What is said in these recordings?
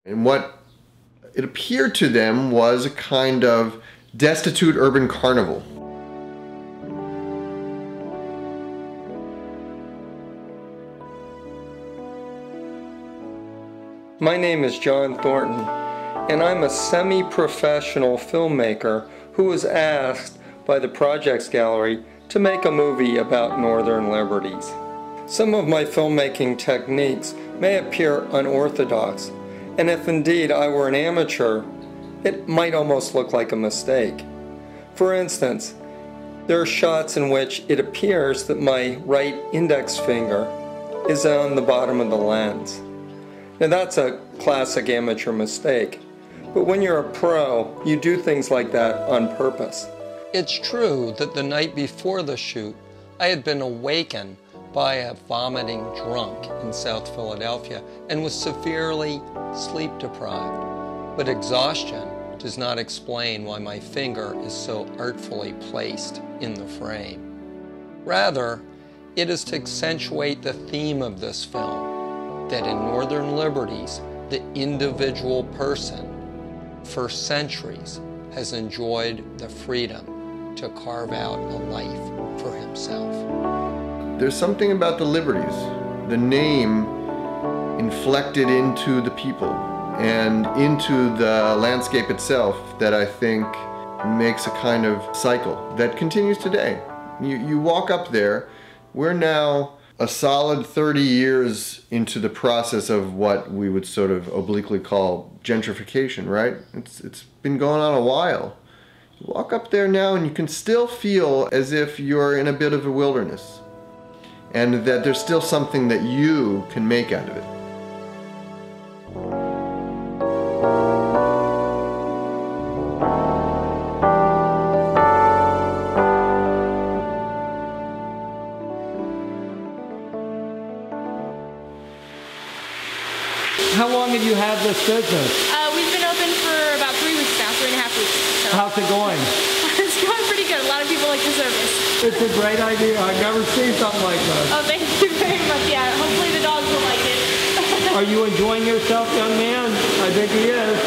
And what it appeared to them was a kind of destitute urban carnival. My name is John Thornton, and I'm a semi-professional filmmaker who was asked by the Projects Gallery to make a movie about Northern Liberties. Some of my filmmaking techniques may appear unorthodox, and if indeed I were an amateur, it might almost look like a mistake. For instance, there are shots in which it appears that my right index finger is on the bottom of the lens. Now that's a classic amateur mistake, but when you're a pro, you do things like that on purpose. It's true that the night before the shoot, I had been awakened by a vomiting drunk in South Philadelphia and was severely sleep deprived. But exhaustion does not explain why my finger is so artfully placed in the frame. Rather, it is to accentuate the theme of this film, that in Northern Liberties, the individual person for centuries has enjoyed the freedom to carve out a life for himself. There's something about the Liberties, the name inflected into the people and into the landscape itself, that I think makes a kind of cycle that continues today. You walk up there, we're now a solid 30 years into the process of what we would sort of obliquely call gentrification, right? It's been going on a while. You walk up there now and you can still feel as if you're in a bit of a wilderness, and that there's still something that you can make out of it. How long have you had this business? We've been open for about 3 weeks now, 3.5 weeks. So. How's it going? It's going pretty good. A lot of people like the service. It's a great idea. I've never seen something like this. Oh, thank you very much. Yeah, hopefully the dogs will like it. Are you enjoying yourself, young man? I think he is.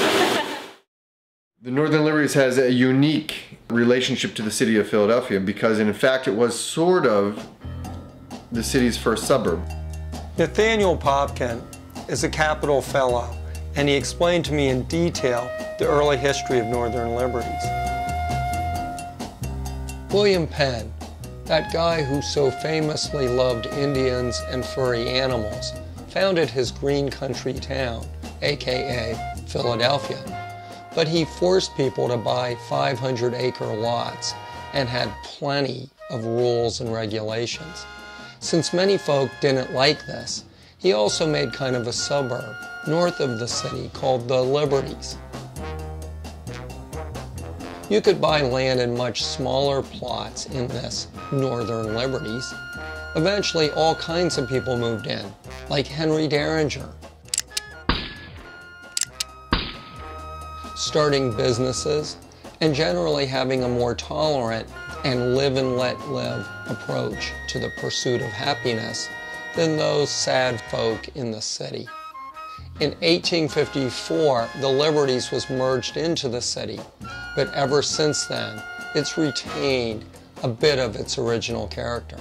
The Northern Liberties has a unique relationship to the city of Philadelphia because, in fact, it was sort of the city's first suburb. Nathaniel Popkin is a Capitol Fellow, and he explained to me in detail the early history of Northern Liberties. William Penn, that guy who so famously loved Indians and furry animals, founded his green country town, aka Philadelphia. But he forced people to buy 500-acre lots and had plenty of rules and regulations. Since many folk didn't like this, he also made kind of a suburb north of the city called the Liberties. You could buy land in much smaller plots in this Northern Liberties. Eventually, all kinds of people moved in, like Henry Derringer, starting businesses and generally having a more tolerant and live and let live approach to the pursuit of happiness than those sad folk in the city. In 1854, the Liberties was merged into the city, but ever since then, it's retained a bit of its original character.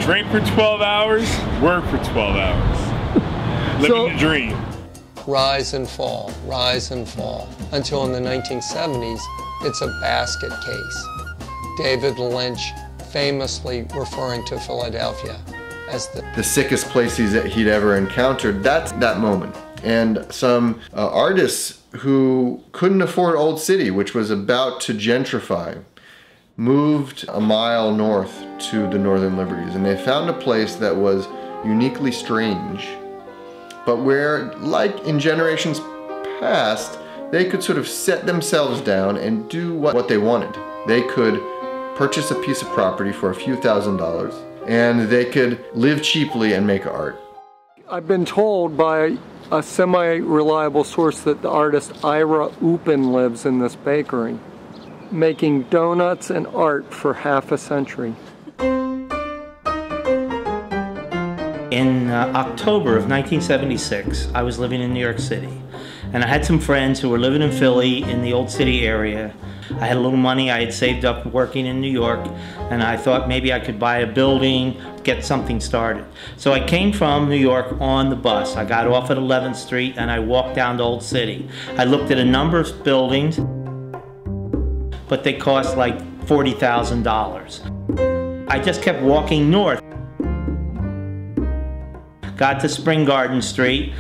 Drink for 12 hours, work for 12 hours. Living the dream. Rise and fall, until in the 1970s, it's a basket case. David Lynch famously referring to Philadelphia as the sickest place he'd ever encountered. That's that moment. And some artists who couldn't afford Old City, which was about to gentrify, moved a mile north to the Northern Liberties, and they found a place that was uniquely strange, but where, like in generations past, they could sort of set themselves down and do what they wanted. They could purchase a piece of property for a few $1,000s, and they could live cheaply and make art. I've been told by a semi-reliable source that the artist Ira Upin lives in this bakery, making donuts and art for half a century. In October of 1976, I was living in New York City, And I had some friends who were living in Philly in the Old City area. I had a little money I had saved up working in New York, and I thought maybe I could buy a building, get something started. So I came from New York on the bus. I got off at 11th Street and I walked down to Old City. I looked at a number of buildings, but they cost like $40,000. I just kept walking north. Got to Spring Garden Street.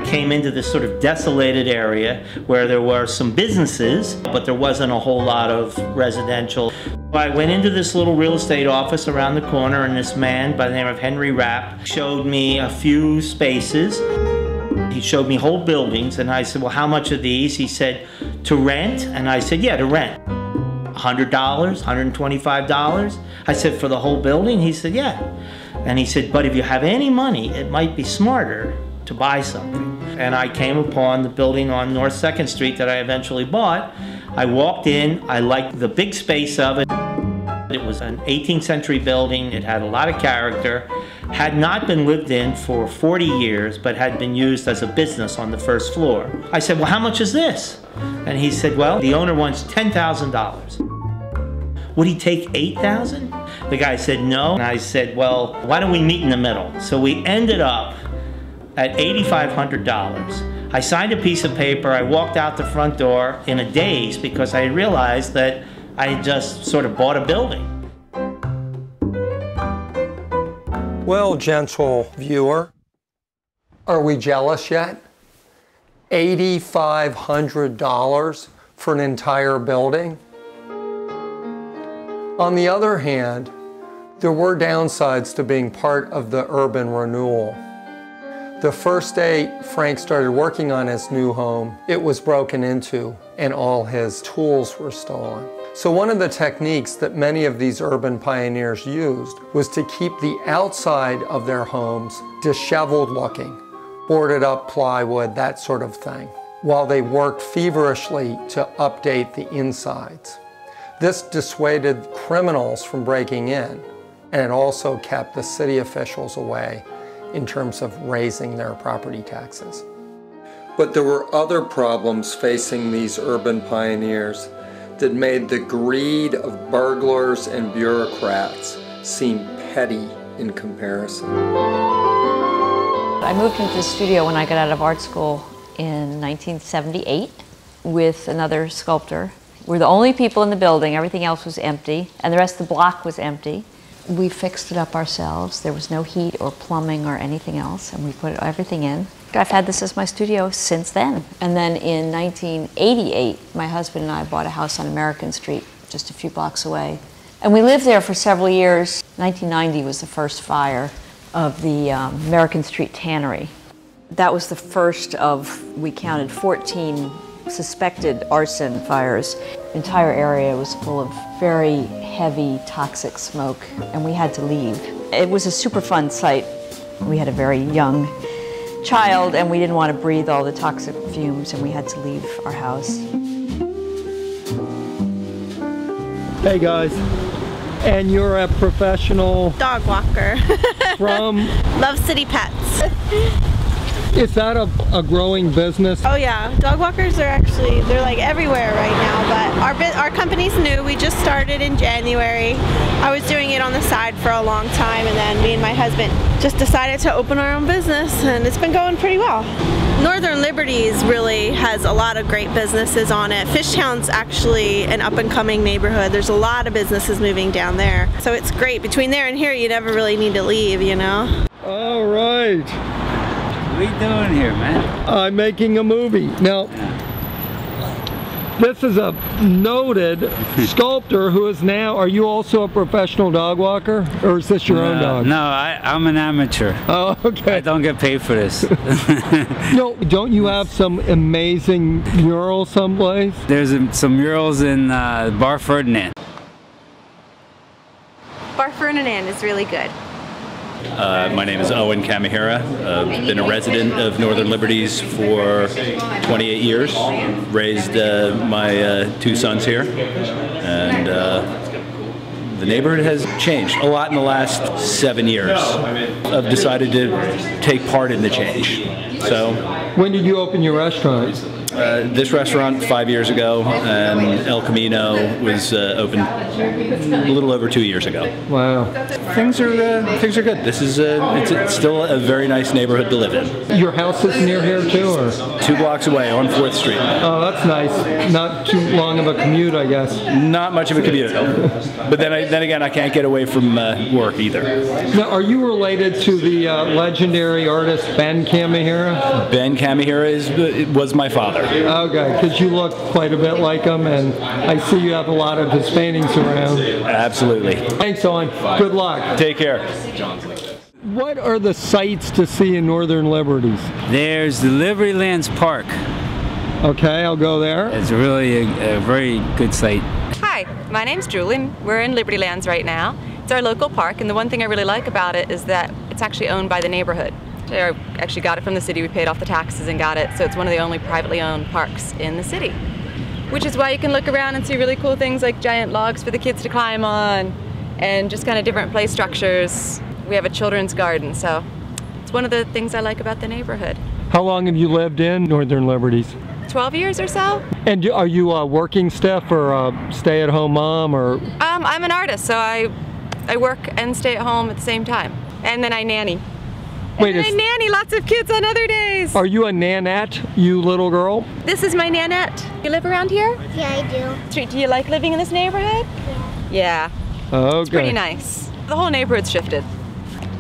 Came into this sort of desolated area where there were some businesses, but there wasn't a whole lot of residential. I went into this little real estate office around the corner, and this man by the name of Henry Rapp showed me a few spaces. He showed me whole buildings, and I said, well, how much are these? He said, to rent? And I said, yeah, to rent. $100, $125? I said, for the whole building? He said, yeah. And he said, but if you have any money, it might be smarter to buy something. And I came upon the building on North 2nd Street that I eventually bought. I walked in, I liked the big space of it. It was an 18th century building, it had a lot of character, had not been lived in for 40 years, but had been used as a business on the first floor. I said, well, how much is this? And he said, well, the owner wants $10,000. Would he take $8,000? The guy said no, and I said, well, why don't we meet in the middle? So we ended up at $8,500. I signed a piece of paper, I walked out the front door in a daze because I realized that I had just sort of bought a building. Well, gentle viewer, are we jealous yet? $8,500 for an entire building? On the other hand, there were downsides to being part of the urban renewal. The first day Frank started working on his new home, it was broken into and all his tools were stolen. So one of the techniques that many of these urban pioneers used was to keep the outside of their homes disheveled looking, boarded up plywood, that sort of thing, while they worked feverishly to update the insides. This dissuaded criminals from breaking in, and it also kept the city officials away in terms of raising their property taxes. But there were other problems facing these urban pioneers that made the greed of burglars and bureaucrats seem petty in comparison. I moved into the studio when I got out of art school in 1978 with another sculptor. We were the only people in the building, everything else was empty, and the rest of the block was empty. We fixed it up ourselves. There was no heat or plumbing or anything else, and we put everything in. I've had this as my studio since then. And then in 1988, my husband and I bought a house on American Street, just a few blocks away. And we lived there for several years. 1990 was the first fire of the American Street Tannery. That was the first of, we counted 14 suspected arson fires. The entire area was full of very heavy, toxic smoke, and we had to leave. It was a super fun site. We had a very young child, and we didn't want to breathe all the toxic fumes, and we had to leave our house. Hey guys, and you're a professional dog walker from Love City Pets. Is that a growing business? Oh yeah, dog walkers are actually, they're like everywhere right now, but our company's new. We just started in January. I was doing it on the side for a long time, and then me and my husband just decided to open our own business, and it's been going pretty well. Northern Liberties really has a lot of great businesses on it. Fishtown's actually an up-and-coming neighborhood. There's a lot of businesses moving down there. So it's great. Between there and here, you never really need to leave, you know? All right. What are you doing here, man? I'm making a movie. Now, this is a noted sculptor who is now, are you also a professional dog walker? Or is this your own dog? No, I'm an amateur. Oh, okay. I don't get paid for this. No, don't you have some amazing murals someplace? There's some murals in Bar Ferdinand. Bar Ferdinand is really good. My name is Owen Kamihira. I've been a resident of Northern Liberties for 28 years. Raised my two sons here, and The neighborhood has changed a lot in the last 7 years. I've decided to take part in the change. So, When did you open your restaurant? this restaurant 5 years ago, and El Camino was opened a little over 2 years ago. Wow. Things are good. This is it's still a very nice neighborhood to live in. Your house is near here too, or? 2 blocks away on 4th Street. Oh, that's nice. Not too long of a commute, I guess. Not much of a commute, but then again, I can't get away from work either. Now, are you related to the legendary artist Ben Kamihira? Ben Kamihira was my father. Okay, because you look quite a bit like him, and I see you have a lot of his paintings around. Absolutely. Thanks, Owen. Good luck. Take care. What are the sights to see in Northern Liberties? There's the Liberty Lands Park. Okay, I'll go there. It's really a very good site. Hi, my name's Julie. We're in Liberty Lands right now. It's our local park, and the one thing I really like about it is that it's actually owned by the neighborhood. I actually got it from the city. We paid off the taxes and got it, so it's one of the only privately owned parks in the city. Which is why you can look around and see really cool things like giant logs for the kids to climb on, and just kind of different play structures. We have a children's garden, so it's one of the things I like about the neighborhood. How long have you lived in Northern Liberties? 12 years or so. And are you a working staff or a stay-at-home mom, or? I'm an artist, so I work and stay at home at the same time. And then I nanny. Wait, I nanny lots of kids on other days. Are you a nanette, you little girl? This is my nanette. You live around here? Yeah, I do. Do you like living in this neighborhood? Yeah. Okay. It's pretty nice. The whole neighborhood's shifted.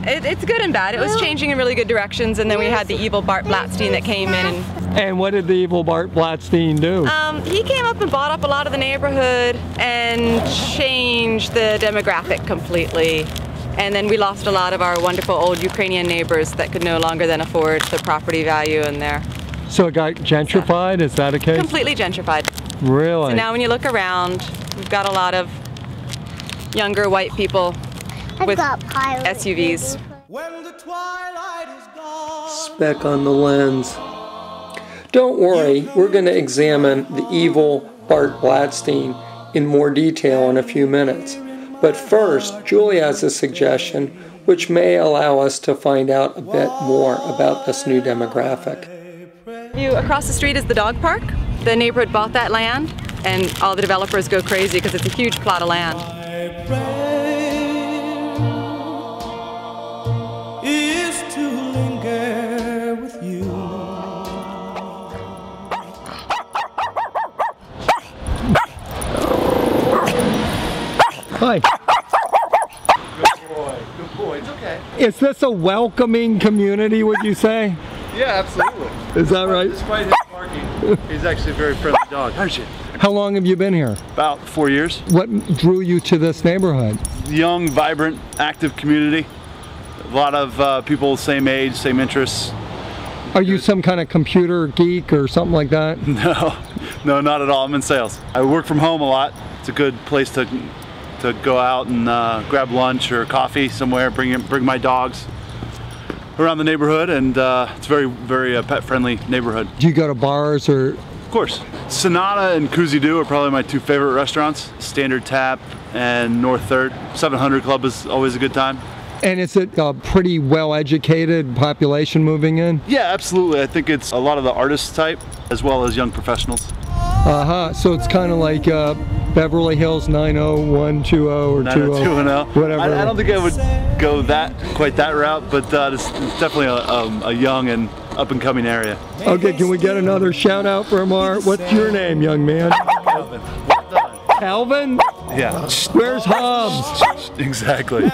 It's good and bad. It was changing in really good directions, and then we had the evil Bart Blatstein that came in. And what did the evil Bart Blatstein do? He came up and bought up a lot of the neighborhood and changed the demographic completely. And then we lost a lot of our wonderful old Ukrainian neighbors that could no longer then afford the property value in there. So it got gentrified? Is that a case? Completely gentrified. Really? So now when you look around, we've got a lot of younger white people with SUVs. When the twilight is gone. Speck on the lens. Don't worry, we're going to examine the evil Bart Blatstein in more detail in a few minutes. But first, Julie has a suggestion which may allow us to find out a bit more about this new demographic. Across the street is the dog park. The neighborhood bought that land, and all the developers go crazy because it's a huge plot of land. Is to linger with you. Hi. Good boy. Good boy. It's okay. Is this a welcoming community, would you say? Yeah, absolutely. Is that right? Despite his barking, he's actually a very friendly dog. Aren't you? How long have you been here? About 4 years. What drew you to this neighborhood? Young, vibrant, active community. A lot of people same age, same interests. Are you some kind of computer geek or something like that? No, not at all. I'm in sales. I work from home a lot. It's a good place to go out and grab lunch or coffee somewhere, bring my dogs around the neighborhood, and it's very, very pet-friendly neighborhood. Do you go to bars or? Of course. Sonata and Koozie Doo are probably my 2 favorite restaurants. Standard Tap and North 3rd. 700 Club is always a good time. And is it a pretty well-educated population moving in? Yeah, absolutely. I think it's a lot of the artist type as well as young professionals. So it's kind of like Beverly Hills 90120 or 90210. Whatever. I don't think I would go quite that route, but it's definitely a young and up-and-coming area. Okay, can we get another shout-out from what's your name, young man? Calvin. Calvin? Yeah. Where's Hobbs? Exactly.